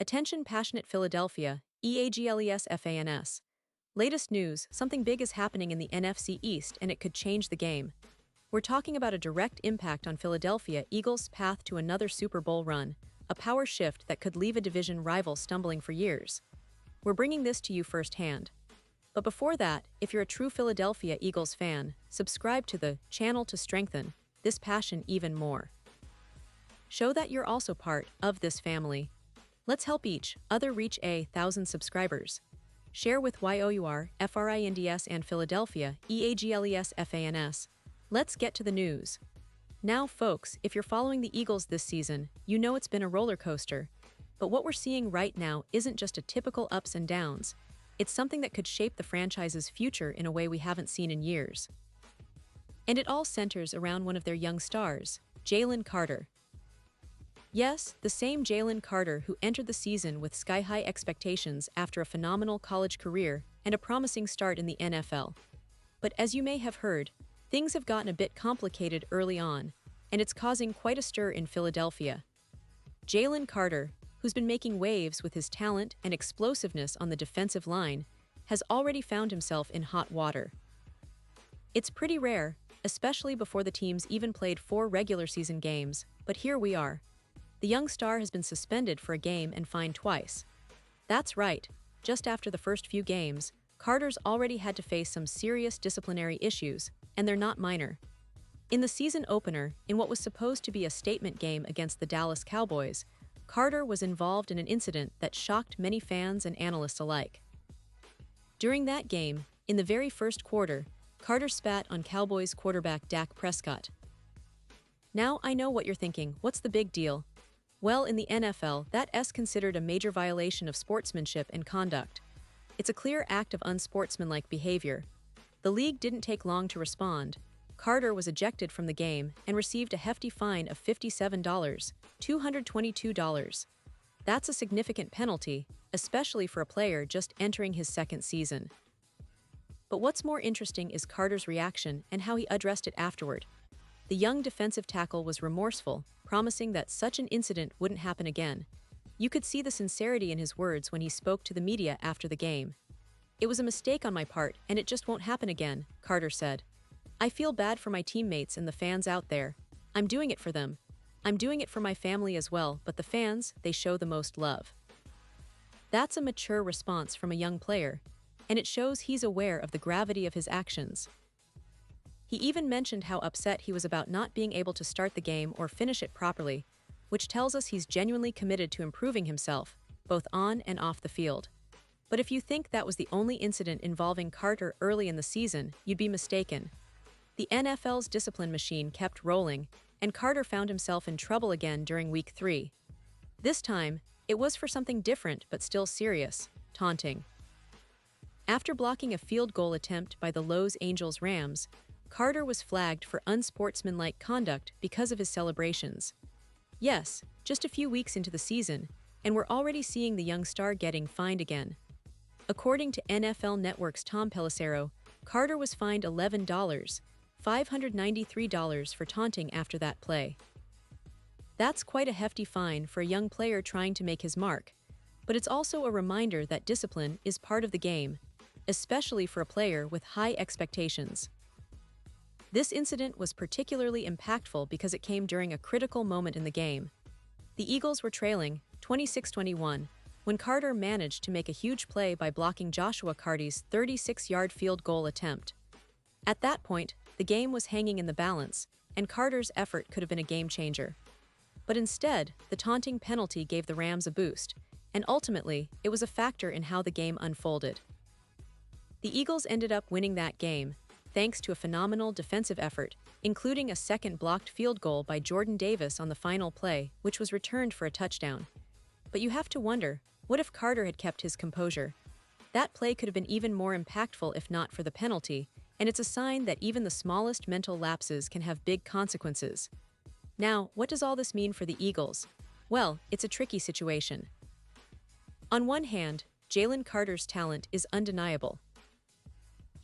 Attention passionate Philadelphia, EAGLES FANS. Latest news, something big is happening in the NFC East and it could change the game. We're talking about a direct impact on Philadelphia Eagles' path to another Super Bowl run, a power shift that could leave a division rival stumbling for years. We're bringing this to you firsthand. But before that, if you're a true Philadelphia Eagles fan, subscribe to the channel to strengthen this passion even more. Show that you're also part of this family. Let's help each other reach 1,000 subscribers. Share with YOUR, FRINDS and Philadelphia, EAGLES FANS. Let's get to the news. Now folks, if you're following the Eagles this season, you know it's been a roller coaster. But what we're seeing right now isn't just a typical ups and downs. It's something that could shape the franchise's future in a way we haven't seen in years. And it all centers around one of their young stars, Jalen Carter. Yes, the same Jalen Carter who entered the season with sky-high expectations after a phenomenal college career and a promising start in the NFL. But as you may have heard, things have gotten a bit complicated early on, and it's causing quite a stir in Philadelphia. Jalen Carter, who's been making waves with his talent and explosiveness on the defensive line, has already found himself in hot water. It's pretty rare, especially before the teams even played 4 regular season games, but here we are. The young star has been suspended for a game and fined twice. That's right, just after the first few games, Carter's already had to face some serious disciplinary issues, and they're not minor. In the season opener, in what was supposed to be a statement game against the Dallas Cowboys, Carter was involved in an incident that shocked many fans and analysts alike. During that game, in the very first quarter, Carter spat on Cowboys quarterback Dak Prescott. Now I know what you're thinking, what's the big deal? Well, in the NFL, that's considered a major violation of sportsmanship and conduct. It's a clear act of unsportsmanlike behavior. The league didn't take long to respond. Carter was ejected from the game and received a hefty fine of $57, $222. That's a significant penalty, especially for a player just entering his second season. But what's more interesting is Carter's reaction and how he addressed it afterward. The young defensive tackle was remorseful, promising that such an incident wouldn't happen again. You could see the sincerity in his words when he spoke to the media after the game. "It was a mistake on my part, and it just won't happen again," Carter said. "I feel bad for my teammates and the fans out there. I'm doing it for them. I'm doing it for my family as well, but the fans, they show the most love." That's a mature response from a young player, and it shows he's aware of the gravity of his actions. He even mentioned how upset he was about not being able to start the game or finish it properly, which tells us he's genuinely committed to improving himself, both on and off the field. But if you think that was the only incident involving Carter early in the season, you'd be mistaken. The NFL's discipline machine kept rolling, and Carter found himself in trouble again during Week 3. This time, it was for something different but still serious: taunting. After blocking a field goal attempt by the Los Angeles Rams, Carter was flagged for unsportsmanlike conduct because of his celebrations. Yes, just a few weeks into the season, and we're already seeing the young star getting fined again. According to NFL Network's Tom Pelissero, Carter was fined $11, $593 for taunting after that play. That's quite a hefty fine for a young player trying to make his mark, but it's also a reminder that discipline is part of the game, especially for a player with high expectations. This incident was particularly impactful because it came during a critical moment in the game. The Eagles were trailing 26-21 when Carter managed to make a huge play by blocking Joshua Carty's 36-yard field goal attempt. At that point, the game was hanging in the balance, and Carter's effort could have been a game-changer. But instead, the taunting penalty gave the Rams a boost, and ultimately, it was a factor in how the game unfolded. The Eagles ended up winning that game, thanks to a phenomenal defensive effort, including a second blocked field goal by Jordan Davis on the final play, which was returned for a touchdown. But you have to wonder, what if Carter had kept his composure? That play could have been even more impactful if not for the penalty, and it's a sign that even the smallest mental lapses can have big consequences. Now, what does all this mean for the Eagles? Well, it's a tricky situation. On one hand, Jalen Carter's talent is undeniable.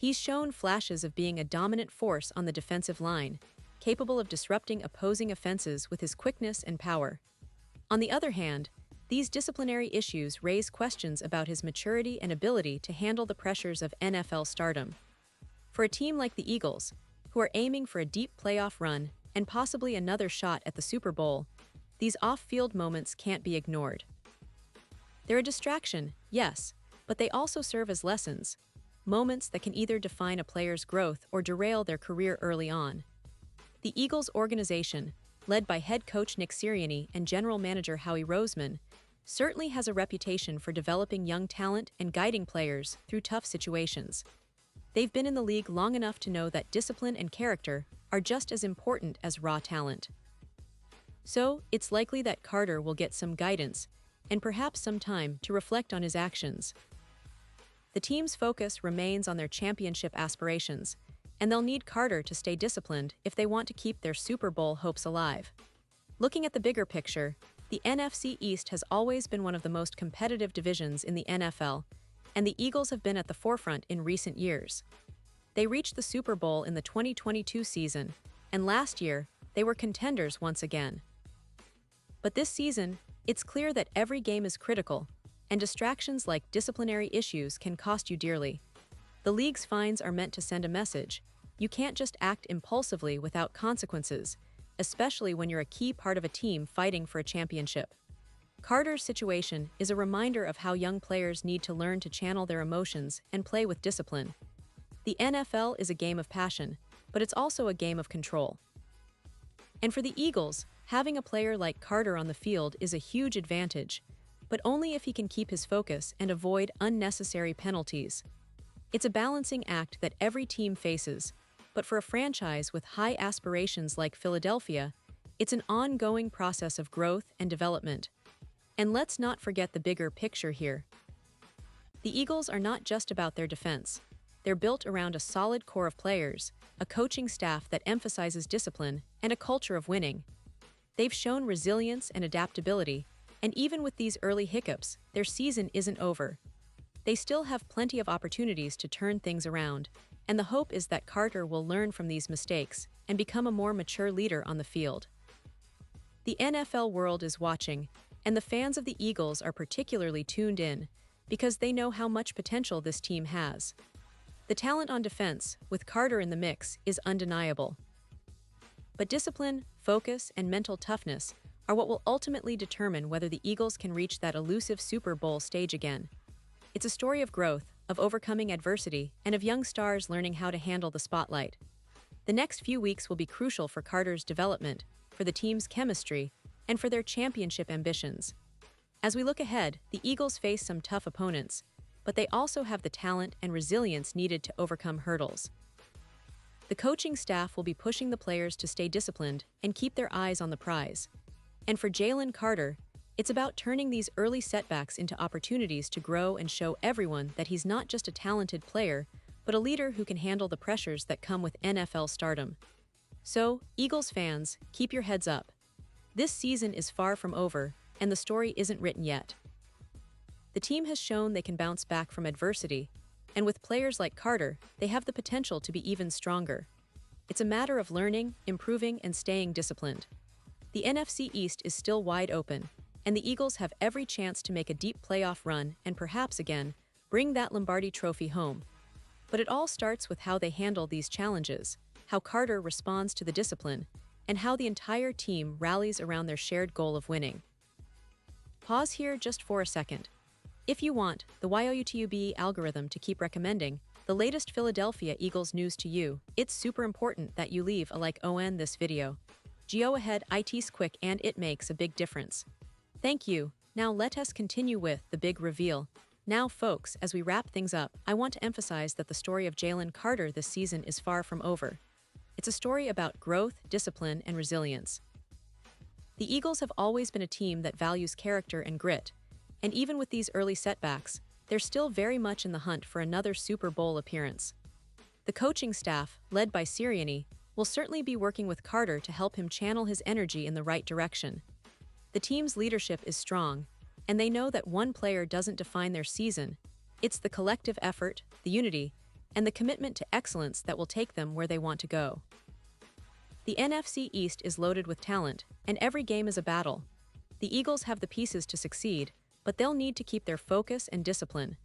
He's shown flashes of being a dominant force on the defensive line, capable of disrupting opposing offenses with his quickness and power. On the other hand, These disciplinary issues raise questions about his maturity and ability to handle the pressures of NFL stardom. For a team like the Eagles, who are aiming for a deep playoff run and possibly another shot at the Super Bowl, these off-field moments can't be ignored. They're a distraction, yes, but they also serve as lessons, moments that can either define a player's growth or derail their career early on. The Eagles organization, led by head coach Nick Sirianni and general manager Howie Roseman, certainly has a reputation for developing young talent and guiding players through tough situations. They've been in the league long enough to know that discipline and character are just as important as raw talent. So, it's likely that Carter will get some guidance and perhaps some time to reflect on his actions. The team's focus remains on their championship aspirations, and they'll need Carter to stay disciplined if they want to keep their Super Bowl hopes alive. Looking at the bigger picture, the NFC East has always been one of the most competitive divisions in the NFL, and the Eagles have been at the forefront in recent years. They reached the Super Bowl in the 2022 season, and last year, they were contenders once again. But this season, it's clear that every game is critical, and distractions like disciplinary issues can cost you dearly. The league's fines are meant to send a message. You can't just act impulsively without consequences, especially when you're a key part of a team fighting for a championship. Carter's situation is a reminder of how young players need to learn to channel their emotions and play with discipline. The NFL is a game of passion, but it's also a game of control. And for the Eagles, having a player like Carter on the field is a huge advantage, but only if he can keep his focus and avoid unnecessary penalties. It's a balancing act that every team faces, but for a franchise with high aspirations like Philadelphia, it's an ongoing process of growth and development. And let's not forget the bigger picture here. The Eagles are not just about their defense. They're built around a solid core of players, a coaching staff that emphasizes discipline, and a culture of winning. They've shown resilience and adaptability, and even with these early hiccups, their season isn't over. They still have plenty of opportunities to turn things around, and the hope is that Carter will learn from these mistakes and become a more mature leader on the field. The NFL world is watching, and the fans of the Eagles are particularly tuned in because they know how much potential this team has. The talent on defense, with Carter in the mix, is undeniable. But discipline, focus, and mental toughness are what will ultimately determine whether the Eagles can reach that elusive Super Bowl stage again. It's a story of growth, of overcoming adversity, and of young stars learning how to handle the spotlight. The next few weeks will be crucial for Carter's development, for the team's chemistry, and for their championship ambitions. As we look ahead, the Eagles face some tough opponents, but they also have the talent and resilience needed to overcome hurdles. The coaching staff will be pushing the players to stay disciplined and keep their eyes on the prize. And for Jalen Carter, it's about turning these early setbacks into opportunities to grow and show everyone that he's not just a talented player, but a leader who can handle the pressures that come with NFL stardom. So, Eagles fans, keep your heads up. This season is far from over, and the story isn't written yet. The team has shown they can bounce back from adversity, and with players like Carter, they have the potential to be even stronger. It's a matter of learning, improving, and staying disciplined. The NFC East is still wide open, and the Eagles have every chance to make a deep playoff run and perhaps again, bring that Lombardi trophy home. But it all starts with how they handle these challenges, how Carter responds to the discipline, and how the entire team rallies around their shared goal of winning. Pause here just for a second. If you want the YOUTUBE algorithm to keep recommending the latest Philadelphia Eagles news to you, it's super important that you leave a like on this video. Go ahead, it's quick and it makes a big difference. Thank you. Now let us continue with the big reveal. Now folks, as we wrap things up, I want to emphasize that the story of Jalen Carter this season is far from over. It's a story about growth, discipline, and resilience. The Eagles have always been a team that values character and grit, and even with these early setbacks, they're still very much in the hunt for another Super Bowl appearance. The coaching staff, led by Sirianni, will certainly be working with Carter to help him channel his energy in the right direction. The team's leadership is strong, and they know that one player doesn't define their season. It's the collective effort, the unity, and the commitment to excellence that will take them where they want to go. The NFC East is loaded with talent, and every game is a battle. The Eagles have the pieces to succeed, but they'll need to keep their focus and discipline.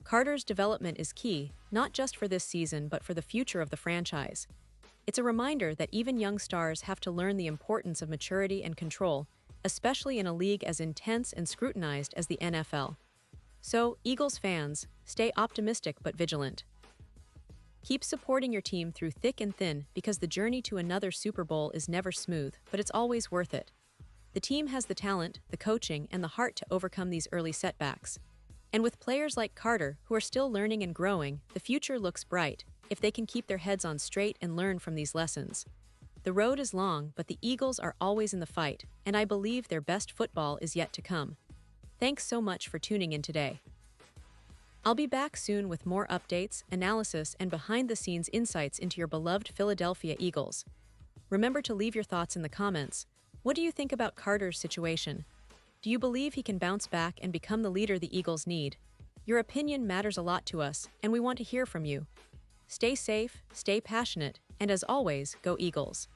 Carter's development is key, not just for this season but for the future of the franchise. It's a reminder that even young stars have to learn the importance of maturity and control, especially in a league as intense and scrutinized as the NFL. So, Eagles fans, stay optimistic but vigilant. Keep supporting your team through thick and thin because the journey to another Super Bowl is never smooth, but it's always worth it. The team has the talent, the coaching, and the heart to overcome these early setbacks. And with players like Carter, who are still learning and growing, the future looks bright if they can keep their heads on straight and learn from these lessons. The road is long, but the Eagles are always in the fight, and I believe their best football is yet to come. Thanks so much for tuning in today. I'll be back soon with more updates, analysis, and behind-the-scenes insights into your beloved Philadelphia Eagles. Remember to leave your thoughts in the comments. What do you think about Carter's situation? Do you believe he can bounce back and become the leader the Eagles need? Your opinion matters a lot to us, and we want to hear from you. Stay safe, stay passionate, and as always, go Eagles.